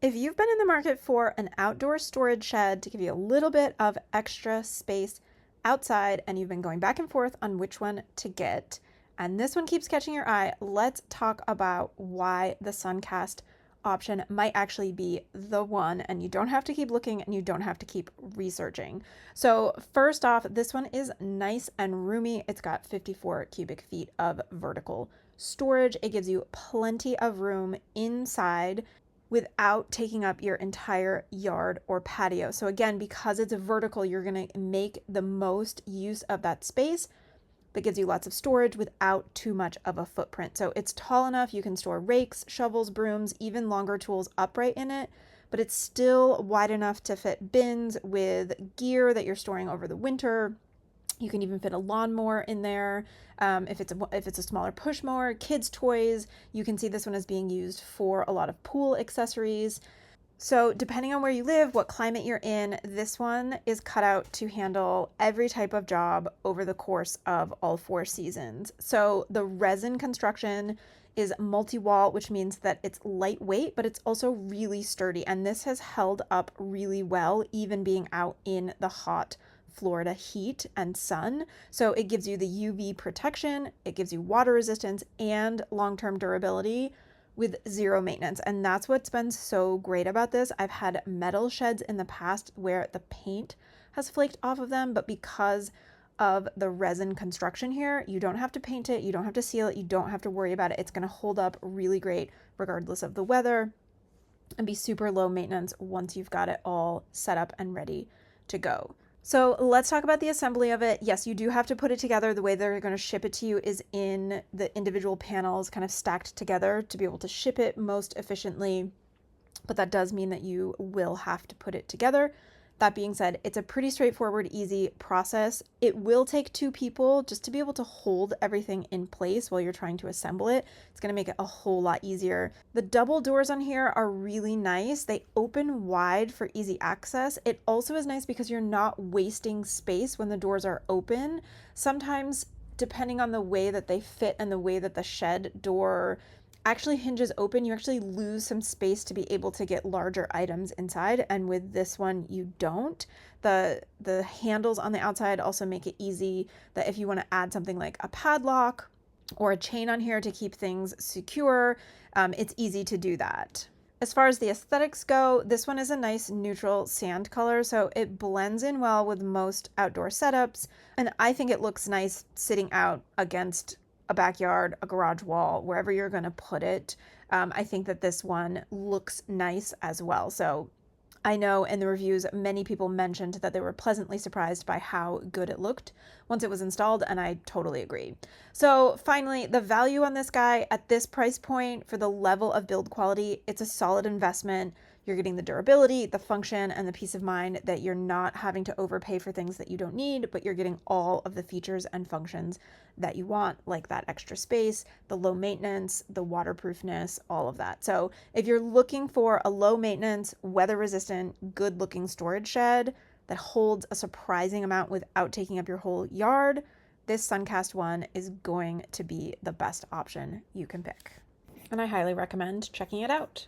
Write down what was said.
If you've been in the market for an outdoor storage shed to give you a little bit of extra space outside and you've been going back and forth on which one to get, and this one keeps catching your eye, let's talk about why the Suncast option might actually be the one, and you don't have to keep looking and you don't have to keep researching. So first off, this one is nice and roomy. It's got 54 cubic feet of vertical storage. It gives you plenty of room inside without taking up your entire yard or patio. So again, because it's vertical, you're going to make the most use of that space. That gives you lots of storage without too much of a footprint. So it's tall enough you can store rakes, shovels, brooms, even longer tools upright in it, but it's still wide enough to fit bins with gear that you're storing over the winter. You can even fit a lawnmower in there. If it's a smaller push mower, kids' toys. You can see this one is being used for a lot of pool accessories. So depending on where you live, what climate you're in, this one is cut out to handle every type of job over the course of all 4 seasons. So the resin construction is multi-wall, which means that it's lightweight, but it's also really sturdy. And this has held up really well, even being out in the hot Florida heat and sun. So it gives you the UV protection, it gives you water resistance and long-term durability with zero maintenance. And that's what's been so great about this. I've had metal sheds in the past where the paint has flaked off of them, but because of the resin construction here, you don't have to paint it, you don't have to seal it, you don't have to worry about it. It's going to hold up really great regardless of the weather and be super low maintenance once you've got it all set up and ready to go. So let's talk about the assembly of it. Yes, you do have to put it together. The way they're going to ship it to you is in the individual panels kind of stacked together to be able to ship it most efficiently. But that does mean that you will have to put it together. That being said, it's a pretty straightforward, easy process. It will take 2 people just to be able to hold everything in place while you're trying to assemble it. It's going to make it a whole lot easier. The double doors on here are really nice. They open wide for easy access. It also is nice because you're not wasting space when the doors are open. Sometimes, depending on the way that they fit and the way that the shed door actually hinges open, you actually lose some space to be able to get larger items inside, and with this one you don't. The handles on the outside also make it easy that if you want to add something like a padlock or a chain on here to keep things secure, it's easy to do that. As far as the aesthetics go, this one is a nice neutral sand color, so it blends in well with most outdoor setups, and I think it looks nice sitting out against a backyard, a garage wall, wherever you're going to put it. I think that this one looks nice as well. So I know in the reviews, many people mentioned that they were pleasantly surprised by how good it looked once it was installed, and I totally agree. So finally, the value on this guy at this price point for the level of build quality, it's a solid investment. You're getting the durability, the function, and the peace of mind that you're not having to overpay for things that you don't need, but you're getting all of the features and functions that you want, like that extra space, the low maintenance, the waterproofness, all of that. So if you're looking for a low maintenance, weather resistant, good looking storage shed that holds a surprising amount without taking up your whole yard, this Suncast one is going to be the best option you can pick. And I highly recommend checking it out.